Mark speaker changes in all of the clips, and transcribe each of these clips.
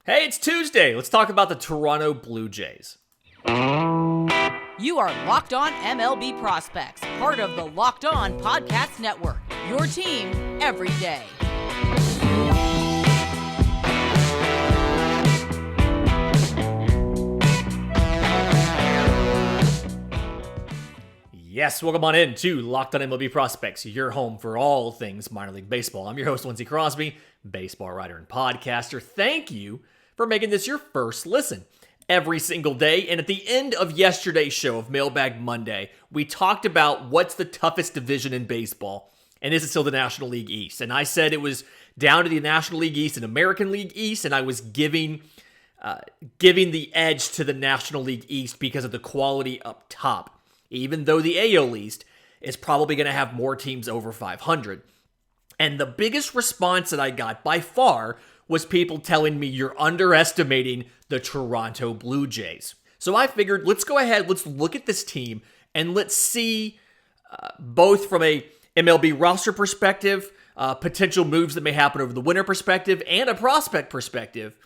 Speaker 1: Hey, it's Tuesday. Let's talk about the Toronto Blue Jays.
Speaker 2: You are Locked On MLB Prospects, part of the Locked On Podcast Network, your team every day.
Speaker 1: Yes, welcome on in to Locked On MLB Prospects, your home for all things minor league baseball. I'm your host, Lindsey Crosby, baseball writer and podcaster. Thank you for making this your first listen every single day. And at the end of yesterday's show of Mailbag Monday, we talked about what's the toughest division in baseball, and is it still the National League East? And I said it was down to the National League East and American League East, and I was giving the edge to the National League East because of the quality up top, even though the AL East is probably going to have more teams over 500. And the biggest response that I got by far was people telling me you're underestimating the Toronto Blue Jays. So I figured, let's go ahead, let's look at this team, and let's see both from a MLB roster perspective, potential moves that may happen over the winter perspective, and a prospect perspective.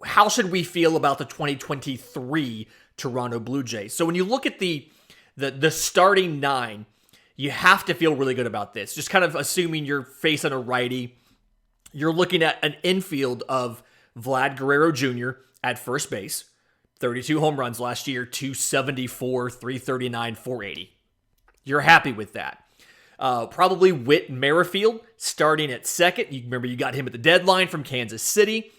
Speaker 1: How should we feel about the 2023 Toronto Blue Jays? So when you look at the starting nine, you have to feel really good about this. Just kind of assuming you're facing a righty, you're looking at an infield of Vlad Guerrero Jr. at first base, 32 home runs last year, 274, 339, 480. You're happy with that. Probably Whit Merrifield starting at second. You remember you got him at the deadline from Kansas City.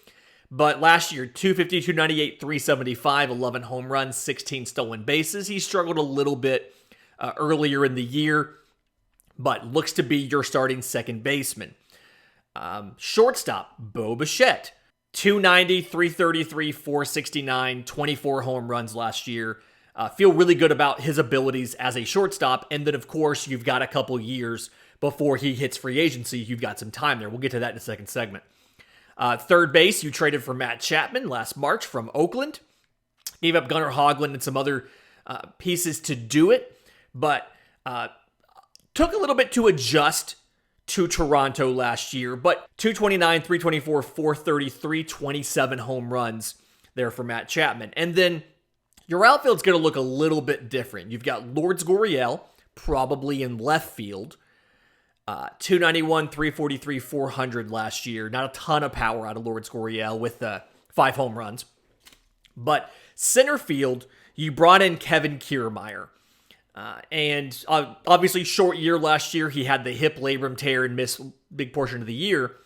Speaker 1: But last year, 250, 298, 375, 11 home runs, 16 stolen bases. He struggled a little bit earlier in the year, but looks to be your starting second baseman. Shortstop, Bo Bassitt, 290, 333, 469, 24 home runs last year. Feel really good about his abilities as a shortstop. And then, of course, you've got a couple years before he hits free agency. You've got some time there. We'll get to that in the second segment. Third base, you traded for Matt Chapman last March from Oakland. Gave up Gunnar Hoglund and some other pieces to do it, but took a little bit to adjust to Toronto last year. But 229, 324, 433, 27 home runs there for Matt Chapman. And then your outfield's going to look a little bit different. You've got Lourdes Gurriel, probably in left field. 291, 343, 400 last year. Not a ton of power out of Lourdes Gurriel with 5 home runs. But center field, you brought in Kevin Kiermaier. And obviously short year last year. He had the hip labrum tear and missed a big portion of the year.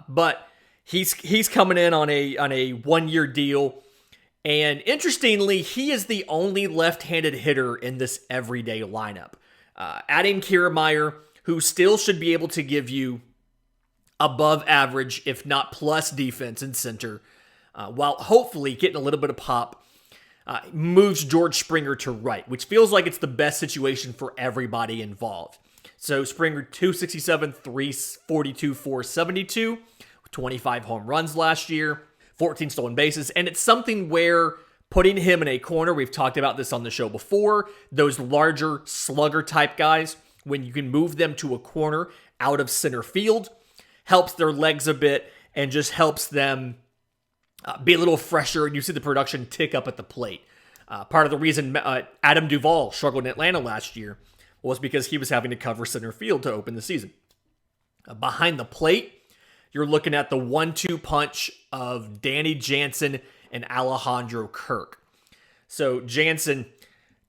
Speaker 1: But he's coming in on a 1-year deal. And interestingly, he is the only left-handed hitter in this everyday lineup. Adding Kiermaier, who still should be able to give you above average, if not plus defense in center, while hopefully getting a little bit of pop, moves George Springer to right, which feels like it's the best situation for everybody involved. So Springer, 267, 342, 472, 25 home runs last year, 14 stolen bases, and it's something where putting him in a corner, we've talked about this on the show before, those larger slugger type guys, when you can move them to a corner out of center field, helps their legs a bit and just helps them be a little fresher, and you see the production tick up at the plate. Part of the reason Adam Duvall struggled in Atlanta last year was because he was having to cover center field to open the season. Behind the plate, you're looking at the 1-2 punch of Danny Jansen and Alejandro Kirk. So Jansen,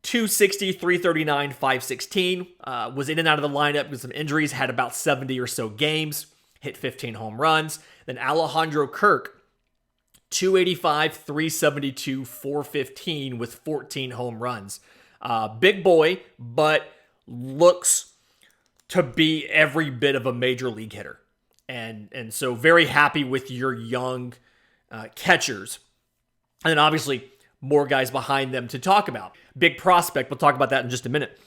Speaker 1: 260, 339, 516, was in and out of the lineup with some injuries, had about 70 or so games, hit 15 home runs. Then Alejandro Kirk, 285, 372, 415 with 14 home runs. Big boy, but looks to be every bit of a major league hitter. And so very happy with your young catchers. And then obviously more guys behind them to talk about. Big prospect, we'll talk about that in just a minute.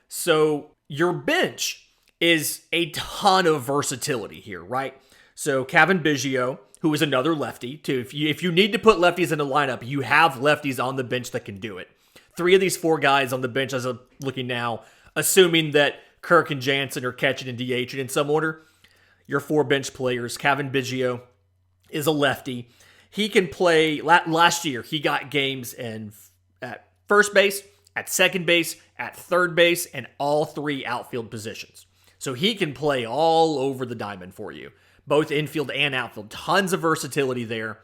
Speaker 1: So your bench is a ton of versatility here, right? So Cavan Biggio, who is another lefty, too. If you need to put lefties in the lineup, you have lefties on the bench that can do it. 3 of these 4 guys on the bench as I'm looking now, assuming that Kirk and Jansen are catching and DHing in some order. Your 4 bench players, Cavan Biggio, is a lefty. He can play, last year, he got games at first base, at second base, at third base, and all three outfield positions. So he can play all over the diamond for you, both infield and outfield. Tons of versatility there.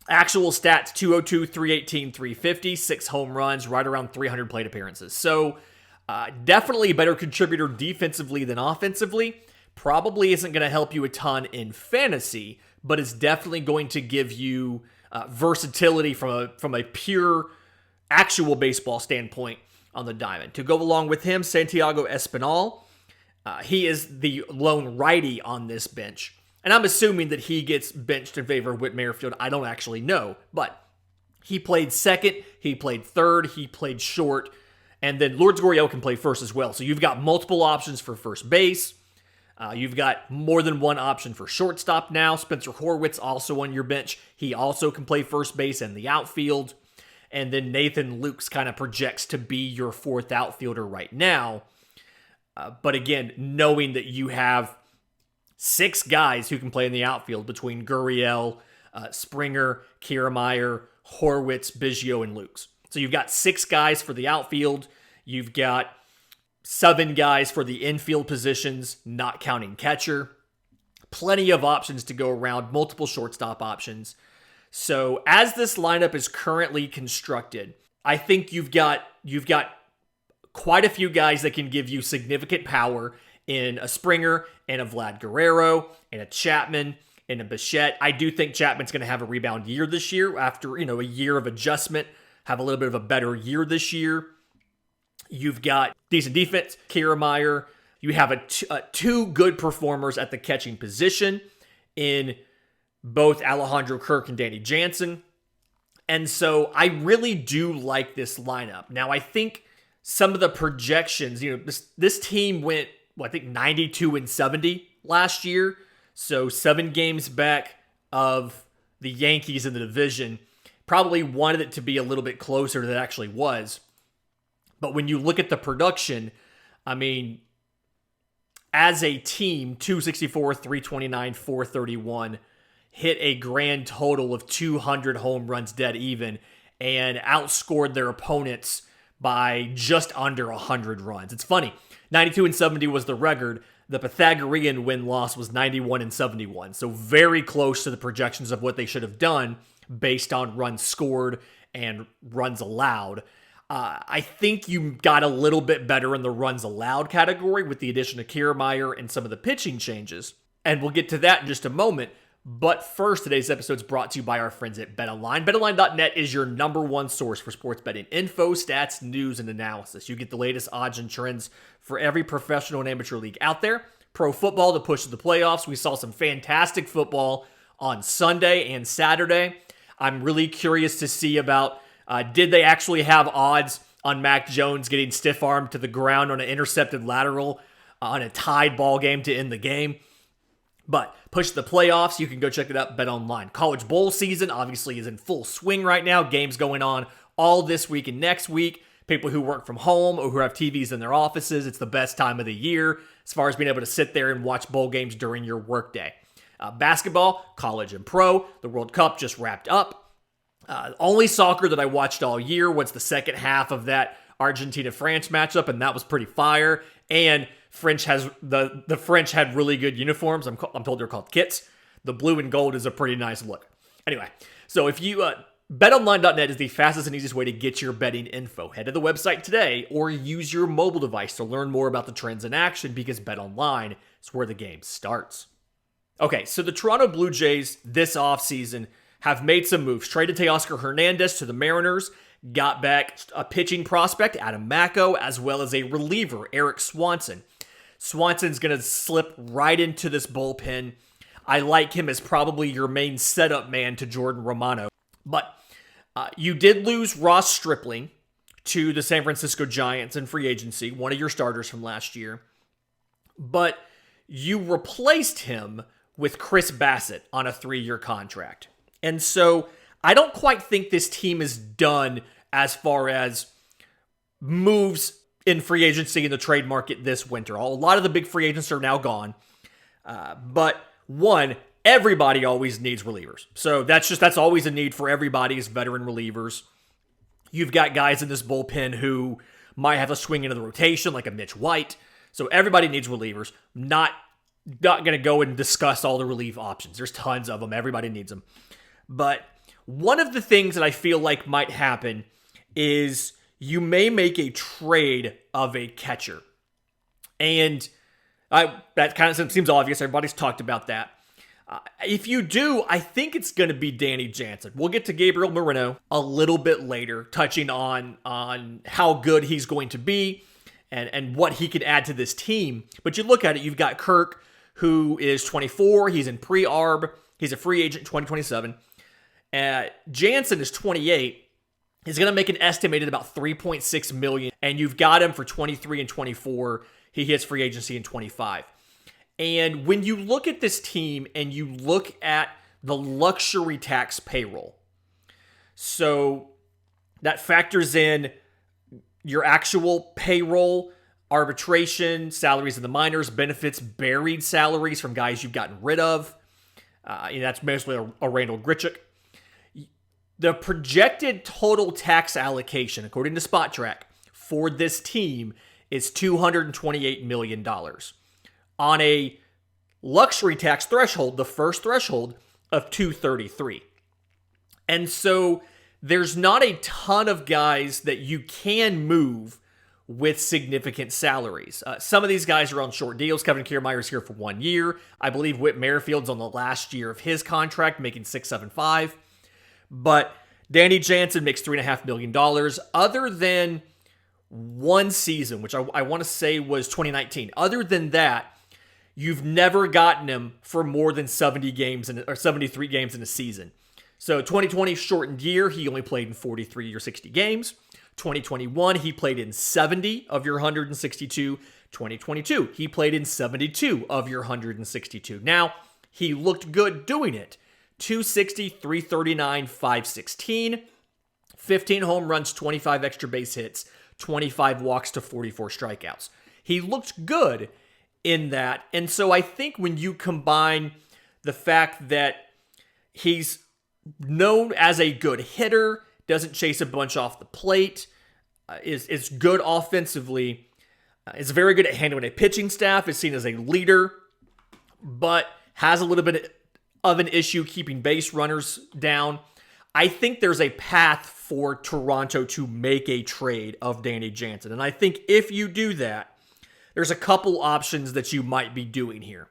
Speaker 1: Actual stats, 202, 318, 350, 6 home runs, right around 300 plate appearances. So definitely a better contributor defensively than offensively. Probably isn't going to help you a ton in fantasy, but it's definitely going to give you versatility from a pure actual baseball standpoint on the diamond. To go along with him, Santiago Espinal. He is the lone righty on this bench. And I'm assuming that he gets benched in favor of Whit Merrifield. I don't actually know. But he played second, he played third, he played short. And then Lourdes Gurriel can play first as well. So you've got multiple options for first base. You've got more than one option for shortstop now. Spencer Horwitz also on your bench. He also can play first base and the outfield. And then Nathan Lukes kind of projects to be your fourth outfielder right now. But again, knowing that you have 6 guys who can play in the outfield between Gurriel, Springer, Kiermaier, Horwitz, Biggio, and Lukes. So you've got 6 guys for the outfield. You've got 7 guys for the infield positions, not counting catcher. Plenty of options to go around, multiple shortstop options. So as this lineup is currently constructed, I think you've got quite a few guys that can give you significant power in a Springer and a Vlad Guerrero and a Chapman and a Bassitt. I do think Chapman's going to have a rebound year this year after, a year of adjustment, have a little bit of a better year this year. You've got decent defense, Kiermaier. You have 2 good performers at the catching position in both Alejandro Kirk and Danny Jansen. And so I really do like this lineup. Now, I think some of the projections, this team went, I think 92-70 last year. So 7 games back of the Yankees in the division. Probably wanted it to be a little bit closer than it actually was. But when you look at the production, as a team, 264, 329, 431, hit a grand total of 200 home runs dead even, and outscored their opponents by just under 100 runs. It's funny. 92-70 was the record. The Pythagorean win-loss was 91-71. So very close to the projections of what they should have done based on runs scored and runs allowed. I think you got a little bit better in the runs allowed category with the addition of Kiermaier and some of the pitching changes. And we'll get to that in just a moment. But first, today's episode is brought to you by our friends at BetOnline. BetOnline.net is your number one source for sports betting info, stats, news, and analysis. You get the latest odds and trends for every professional and amateur league out there. Pro football to push to the playoffs. We saw some fantastic football on Sunday and Saturday. I'm really curious to see about, did they actually have odds on Mac Jones getting stiff-armed to the ground on an intercepted lateral on a tied ball game to end the game? But push the playoffs, you can go check it out, BetOnline. College bowl season obviously is in full swing right now. Games going on all this week and next week. People who work from home or who have TVs in their offices, it's the best time of the year as far as being able to sit there and watch bowl games during your workday. Basketball, college and pro, the World Cup just wrapped up. Only soccer that I watched all year was the second half of that Argentina-France matchup, and that was pretty fire. And the French had really good uniforms. I'm told they're called kits. The blue and gold is a pretty nice look. Anyway, so if you BetOnline.net is the fastest and easiest way to get your betting info. Head to the website today or use your mobile device to learn more about the trends in action because BetOnline is where the game starts. Okay, so the Toronto Blue Jays this offseason have made some moves. Traded Teoscar Hernandez to the Mariners, got back a pitching prospect, Adam Macko, as well as a reliever, Eric Swanson. Swanson's going to slip right into this bullpen. I like him as probably your main setup man to Jordan Romano. But you did lose Ross Stripling to the San Francisco Giants in free agency, one of your starters from last year. But you replaced him with Chris Bassitt on a 3-year contract. And so I don't quite think this team is done as far as moves in free agency in the trade market this winter. A lot of the big free agents are now gone. But one, everybody always needs relievers. So that's always a need for everybody is veteran relievers. You've got guys in this bullpen who might have a swing into the rotation, like a Mitch White. So everybody needs relievers. Not going to go and discuss all the relief options. There's tons of them. Everybody needs them. But one of the things that I feel like might happen is you may make a trade of a catcher. And that kind of seems obvious. Everybody's talked about that. If you do, I think it's going to be Danny Jansen. We'll get to Gabriel Moreno a little bit later, touching on how good he's going to be and what he can add to this team. But you look at it, you've got Kirk, who is 24. He's in pre-arb. He's a free agent in 2027. Jansen is 28. He's going to make an estimated about $3.6 million. And you've got him for 23 and 24. He hits free agency in 25. And when you look at this team and you look at the luxury tax payroll, so that factors in your actual payroll, arbitration, salaries in the minors, benefits, buried salaries from guys you've gotten rid of. That's mostly a Randall Grichuk. The projected total tax allocation, according to Spot Track, for this team is $228 million. On a luxury tax threshold, the first threshold of 233. And so there's not a ton of guys that you can move with significant salaries. Some of these guys are on short deals. Kevin Kiermaier is here for 1 year. I believe Whit Merrifield's on the last year of his contract, making $675. But Danny Jansen makes $3.5 million. Other than one season, which I want to say was 2019. Other than that, you've never gotten him for more than 70 games or 73 games in a season. So 2020 shortened year, he only played in 43 or 60 games. 2021, he played in 70 of your 162. 2022, he played in 72 of your 162. Now, he looked good doing it. 260, 339, 516, 15 home runs, 25 extra base hits, 25 walks to 44 strikeouts. He looked good in that. And so I think when you combine the fact that he's known as a good hitter, doesn't chase a bunch off the plate, is good offensively, is very good at handling a pitching staff, is seen as a leader, but has a little bit of an issue keeping base runners down. I think there's a path for Toronto to make a trade of Danny Jansen. And I think if you do that, there's a couple options that you might be doing here.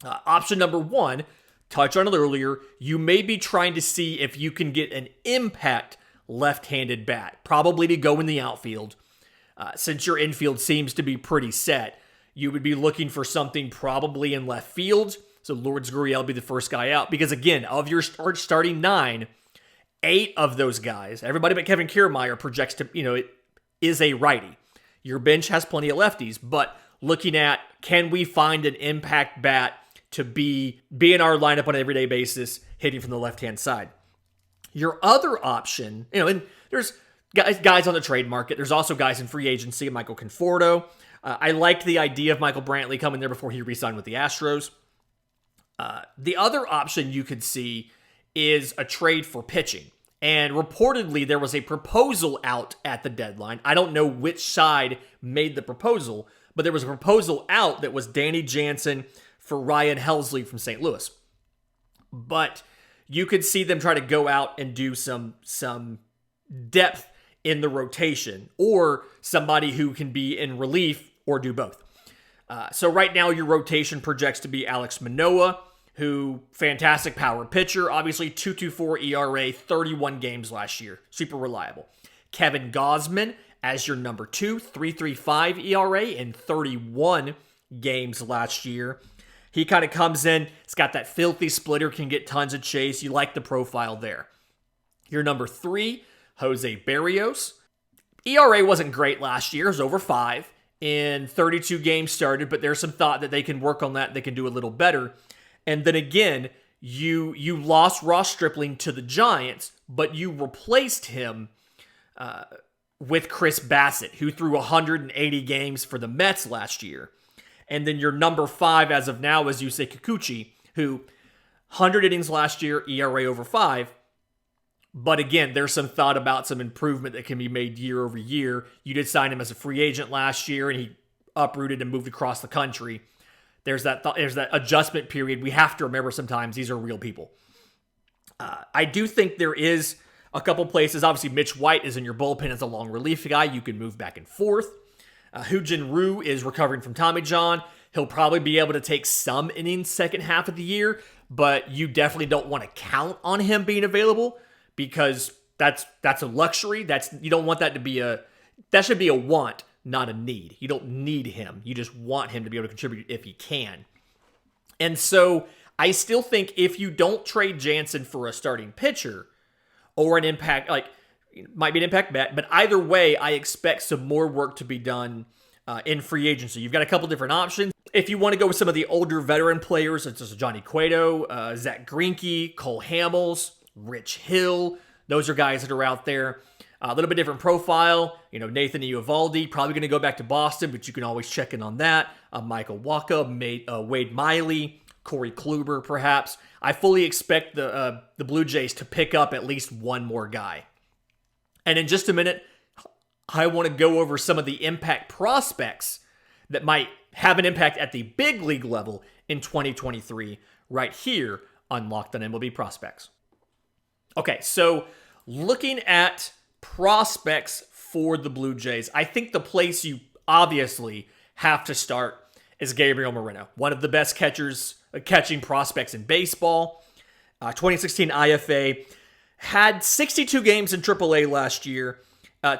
Speaker 1: Option number one, touch on it earlier, you may be trying to see if you can get an impact left-handed bat, probably to go in the outfield. Since your infield seems to be pretty set, you would be looking for something probably in left field. So Lourdes Gurriel be the first guy out. Because again, of your starting 9, 8 of those guys, everybody but Kevin Kiermaier projects to, it is a righty. Your bench has plenty of lefties, but looking at, can we find an impact bat to be in our lineup on an everyday basis, hitting from the left-hand side? Your other option, and there's guys on the trade market. There's also guys in free agency, Michael Conforto. I liked the idea of Michael Brantley coming there before he re-signed with the Astros. The other option you could see is a trade for pitching. And reportedly, there was a proposal out at the deadline. I don't know which side made the proposal, but there was a proposal out that was Danny Jansen for Ryan Helsley from St. Louis. But you could see them try to go out and do some depth in the rotation, or somebody who can be in relief or do both. So right now, your rotation projects to be Alex Manoah, who, fantastic power pitcher, obviously 2.24 ERA, 31 games last year, super reliable. Kevin Gausman as your number 2, 3.35 ERA in 31 games last year. He kind of comes in, he's got that filthy splitter, can get tons of chase. You like the profile there. Your number 3, Jose Berrios. ERA wasn't great last year, it was over 5 in 32 games started, but there's some thought that they can work on that, they can do a little better. And then again, you lost Ross Stripling to the Giants, but you replaced him with Chris Bassitt, who threw 180 games for the Mets last year. And then your number 5 as of now is Yusei Kikuchi, who 100 innings last year, ERA over 5. But again, there's some thought about some improvement that can be made year over year. You did sign him as a free agent last year, and he uprooted and moved across the country. There's that adjustment period. We have to remember sometimes these are real people. I do think there is a couple places. Obviously, Mitch White is in your bullpen as a long relief guy. You can move back and forth. Hyun-Jin Ryu is recovering from Tommy John. He'll probably be able to take some innings second half of the year, but you definitely don't want to count on him being available because that's a luxury. You don't want that to be that should be a want, not a need. You don't need him. You just want him to be able to contribute if he can. And so I still think if you don't trade Jansen for a starting pitcher or an impact, might be an impact bet, but either way, I expect some more work to be done in free agency. You've got a couple different options. If you want to go with some of the older veteran players, such as Johnny Cueto, Zach Greinke, Cole Hamels, Rich Hill, those are guys that are out there. A little bit different profile. Nathan Eovaldi, probably going to go back to Boston, but you can always check in on that. Michael Wacha, Wade Miley, Corey Kluber, perhaps. I fully expect the Blue Jays to pick up at least one more guy. And in just a minute, I want to go over some of the impact prospects that might have an impact at the big league level in 2023 right here on Locked on MLB Prospects. Okay, so looking at prospects for the Blue Jays, I think the place you obviously have to start is Gabriel Moreno, one of the best catching prospects in baseball. 2016 IFA, had 62 games in AAA last year,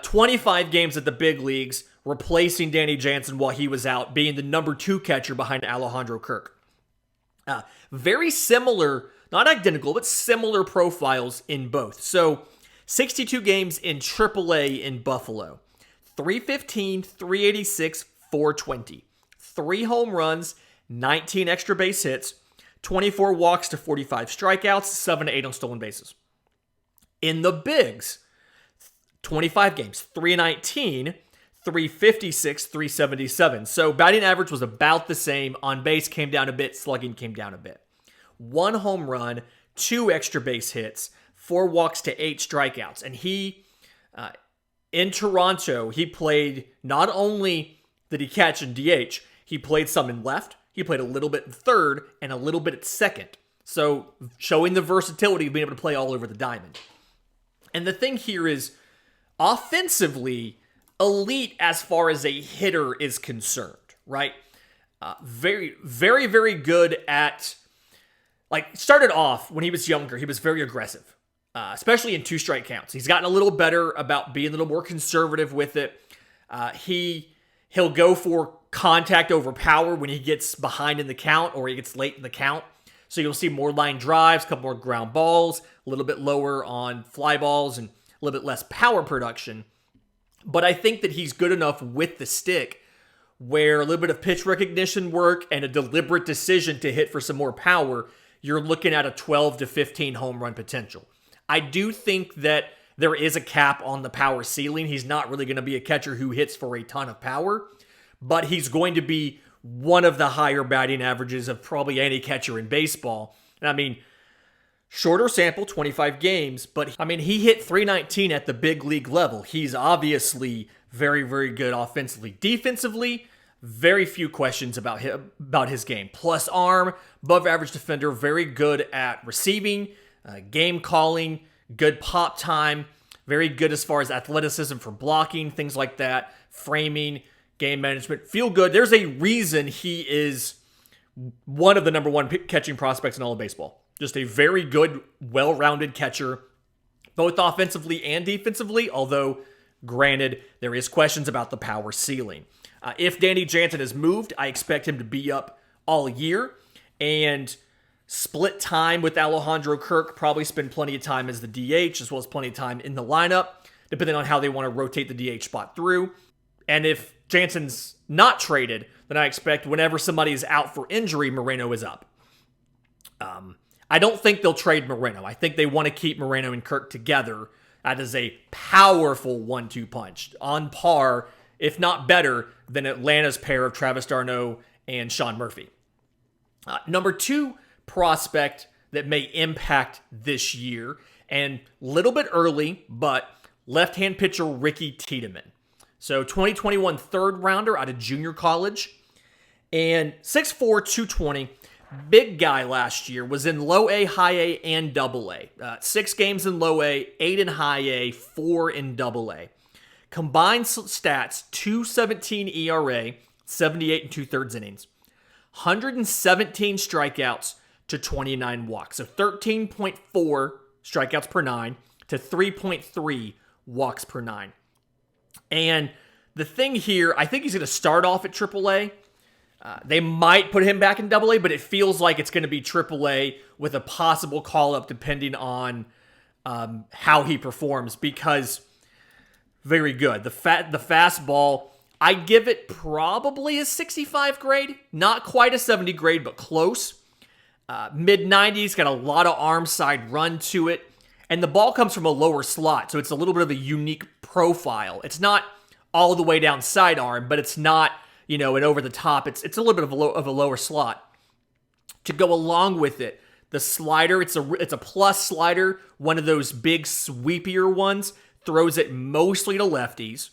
Speaker 1: 25 games at the big leagues, replacing Danny Jansen while he was out, being the number 2 catcher behind Alejandro Kirk. Very similar, not identical, but similar profiles in both. So 62 games in AAA in Buffalo. 315, 386, 420. 3 home runs, 19 extra base hits, 24 walks to 45 strikeouts, 7 to 8 on stolen bases. In the bigs, 25 games, 319, 356, 377. So batting average was about the same. On base came down a bit. Slugging came down a bit. 1 home run, 2 extra base hits, 4 walks to 8 strikeouts. And he, in Toronto, he played, not only did he catch in DH, he played some in left, he played a little bit in third, and a little bit at second. So showing the versatility of being able to play all over the diamond. And the thing here is, offensively, elite as far as a hitter is concerned, right? Very, very, very good at, started off when he was younger, he was very aggressive, especially in 2-strike counts. He's gotten a little better about being a little more conservative with it. He'll go for contact over power when he gets behind in the count or he gets late in the count. So you'll see more line drives, a couple more ground balls, a little bit lower on fly balls, and a little bit less power production. But I think that he's good enough with the stick where a little bit of pitch recognition work and a deliberate decision to hit for some more power, you're looking at a 12 to 15 home run potential. I do think that there is a cap on the power ceiling. He's not really going to be a catcher who hits for a ton of power, but he's going to be one of the higher batting averages of probably any catcher in baseball. And I mean, shorter sample, 25 games, but he hit 319 at the big league level. He's obviously very, very good offensively. Defensively, very few questions about his game. Plus arm, above average defender, very good at receiving, game calling, good pop time, very good as far as athleticism for blocking, things like that, framing, game management. Feel good. There's a reason he is one of the number 1 catching prospects in all of baseball. Just a very good, well-rounded catcher, both offensively and defensively, although, granted, there is questions about the power ceiling. If Danny Jansen is moved, I expect him to be up all year, and split time with Alejandro Kirk, probably spend plenty of time as the DH, as well as plenty of time in the lineup, depending on how they want to rotate the DH spot through. And if Jansen's not traded, then I expect whenever somebody is out for injury, Moreno is up. I don't think they'll trade Moreno. I think they want to keep Moreno and Kirk together. That is a powerful 1-2 punch, on par, if not better, than Atlanta's pair of Travis d'Arnaud and Sean Murphy. Number 2 prospect that may impact this year. And a little bit early, but left-hand pitcher Ricky Tiedemann. So 2021 third rounder out of junior college. And 6'4", 220. Big guy last year. Was in low A, high A, and double A. 6 games in low A, 8 in high A, 4 in double A. Combined stats, 2.17 ERA, 78 and 2/3 innings. 117 strikeouts to 29 walks. So 13.4 strikeouts per 9 to 3.3 walks per 9. And the thing here, I think he's going to start off at AAA. They might put him back in AA, but it feels like it's going to be AAA with a possible call-up depending on how he performs, because very good. The fastball, I give it probably a 65 grade. Not quite a 70 grade, but close. Mid-90s, got a lot of arm side run to it. And the ball comes from a lower slot, so it's a little bit of a unique profile. It's not all the way down sidearm, but it's not, an over the top. It's a little bit of a lower slot. To go along with it, the slider, it's a plus slider, one of those big sweepier ones, throws it mostly to lefties.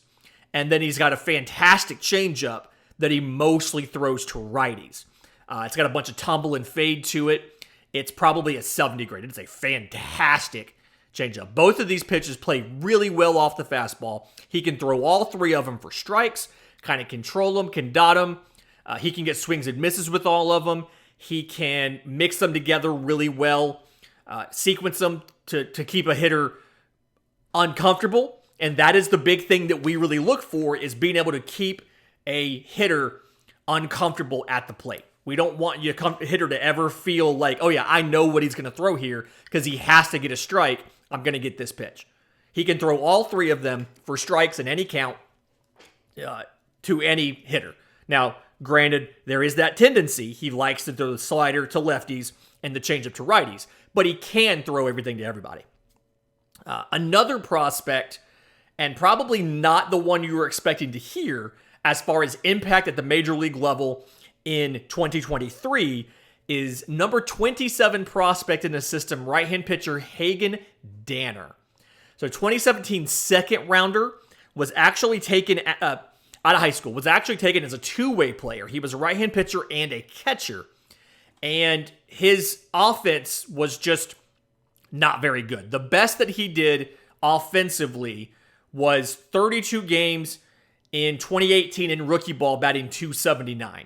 Speaker 1: And then he's got a fantastic changeup that he mostly throws to righties. It's got a bunch of tumble and fade to it. It's probably a 70 grade. It's a fantastic changeup. Both of these pitches play really well off the fastball. He can throw all 3 of them for strikes, kind of control them, can dot them. He can get swings and misses with all of them. He can mix them together really well, sequence them to keep a hitter uncomfortable. And that is the big thing that we really look for, is being able to keep a hitter uncomfortable at the plate. We don't want your hitter to ever feel like, oh yeah, I know what he's going to throw here because he has to get a strike. I'm going to get this pitch. He can throw all 3 of them for strikes in any count to any hitter. Now, granted, there is that tendency. He likes to throw the slider to lefties and the changeup to righties, but he can throw everything to everybody. Another prospect, and probably not the one you were expecting to hear as far as impact at the major league level in 2023, is number 27 prospect in the system, right-hand pitcher Hagen Danner. So 2017 second rounder, was actually taken out of high school, was actually taken as a two-way player. He was a right-hand pitcher and a catcher. And his offense was just not very good. The best that he did offensively was 32 games in 2018 in rookie ball, batting .279.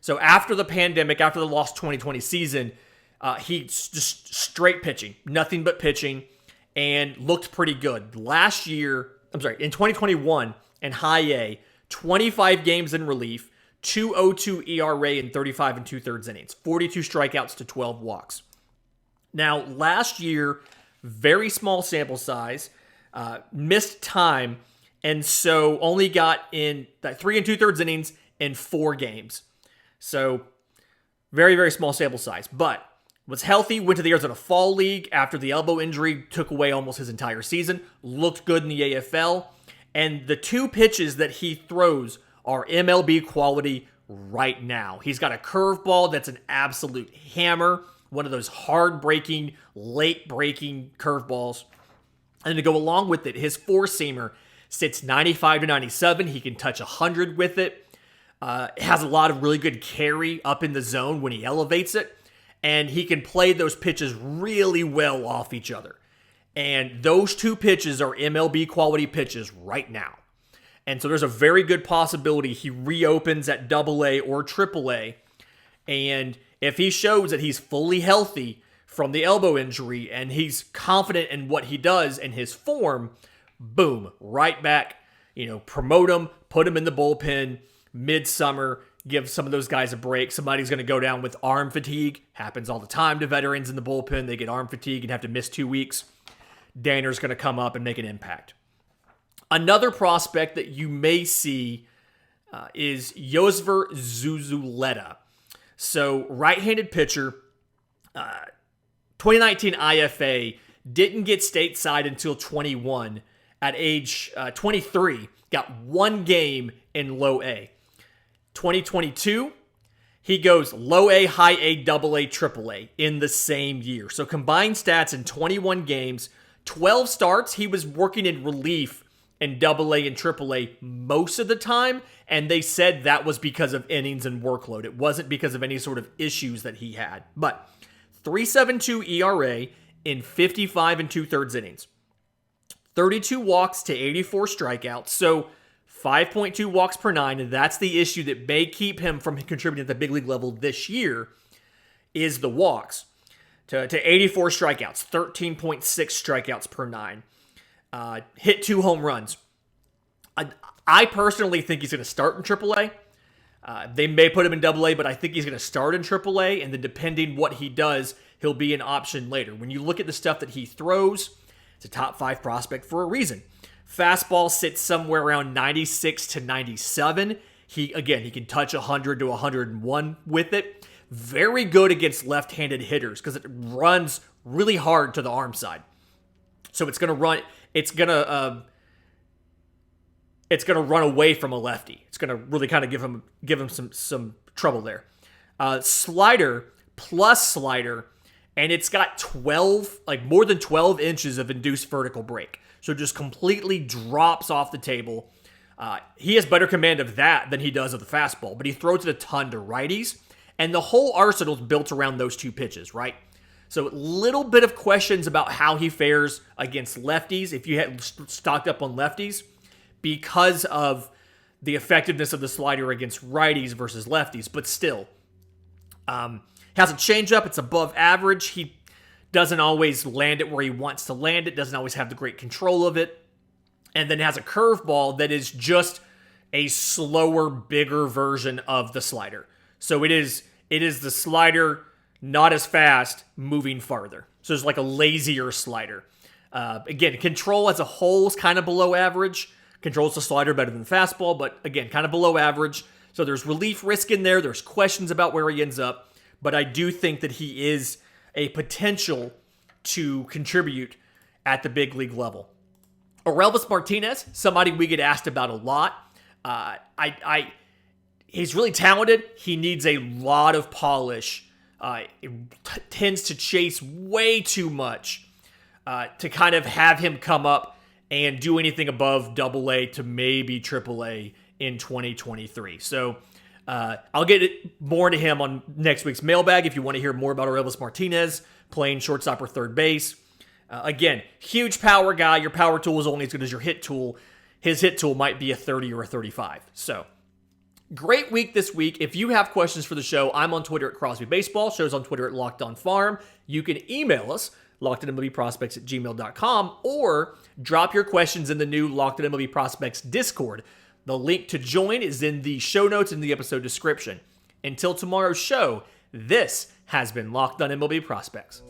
Speaker 1: So after the pandemic, after the lost 2020 season, he just straight pitching, nothing but pitching, and looked pretty good. In 2021 in high A, 25 games in relief, 2.02 ERA in 35 and 2/3 innings, 42 strikeouts to 12 walks. Now, last year, very small sample size, missed time, and so only got in 3 and 2/3 innings in 4 games. So, very, very small sample size, but was healthy, went to the Arizona Fall League after the elbow injury took away almost his entire season, looked good in the AFL, and the 2 pitches that he throws are MLB quality right now. He's got a curveball that's an absolute hammer, one of those hard-breaking, late-breaking curveballs. And to go along with it, his four-seamer sits 95 to 97. He can touch 100 with it. Has a lot of really good carry up in the zone when he elevates it. And he can play those pitches really well off each other. And those 2 pitches are MLB quality pitches right now. And so there's a very good possibility he reopens at AA or AAA. And if he shows that he's fully healthy from the elbow injury and he's confident in what he does and his form, boom, right back, promote him, put him in the bullpen midsummer, give some of those guys a break. Somebody's going to go down with arm fatigue. Happens all the time to veterans in the bullpen. They get arm fatigue and have to miss 2 weeks. Danner's going to come up and make an impact. Another prospect that you may see is Yosver Zuzuleta. So, right-handed pitcher, 2019 IFA, didn't get stateside until 21. At age 23, got 1 game in low A. 2022, he goes low A, high A, double A, triple A in the same year. So combined stats in 21 games, 12 starts, he was working in relief in double A and triple A most of the time, and they said that was because of innings and workload. It wasn't because of any sort of issues that he had. But 3.72 ERA in 55 and 2/3 innings. 32 walks to 84 strikeouts. So 5.2 walks per nine, and that's the issue that may keep him from contributing at the big league level this year, is the walks. To 84 strikeouts, 13.6 strikeouts per nine. Hit 2 home runs. I personally think he's going to start in AAA. They may put him in AA, but I think he's going to start in AAA, and then depending what he does, he'll be an option later. When you look at the stuff that he throws, it's a top 5 prospect for a reason. Fastball sits somewhere around 96 to 97. He can touch 100 to 101 with it. Very good against left-handed hitters because it runs really hard to the arm side. So it's going to run away from a lefty. It's going to really kind of give him some trouble there. Slider plus slider, and it's got more than 12 inches of induced vertical break. So just completely drops off the table. He has better command of that than he does of the fastball, but he throws it a ton to righties, and the whole arsenal is built around those two pitches, right? So a little bit of questions about how he fares against lefties, if you had stocked up on lefties, because of the effectiveness of the slider against righties versus lefties, but still. Has a changeup, it's above average. He doesn't always land it where he wants to land it, doesn't always have the great control of it, and then has a curveball that is just a slower, bigger version of the slider. So it is the slider, not as fast, moving farther. So it's like a lazier slider. Again, control as a whole is kind of below average. Controls the slider better than the fastball, but again, kind of below average. So there's relief risk in there. There's questions about where he ends up, but I do think that he is a potential to contribute at the big league level. Orelvis Martinez, somebody we get asked about a lot. He's really talented. He needs a lot of polish. It tends to chase way too much to kind of have him come up and do anything above AA to maybe AAA in 2023. So I'll get more into him on next week's mailbag if you want to hear more about Orelvis Martinez playing shortstop or third base. Again, huge power guy. Your power tool is only as good as your hit tool. His hit tool might be a 30 or a 35. So great week this week. If you have questions for the show, I'm on Twitter at Crosby Baseball. Show's on Twitter at Locked On Farm. You can email us, lockedonmlbprospects@gmail.com, or drop your questions in the new Locked On MLB Prospects Discord. The link to join is in the show notes in the episode description. Until tomorrow's show, this has been Locked On MLB Prospects.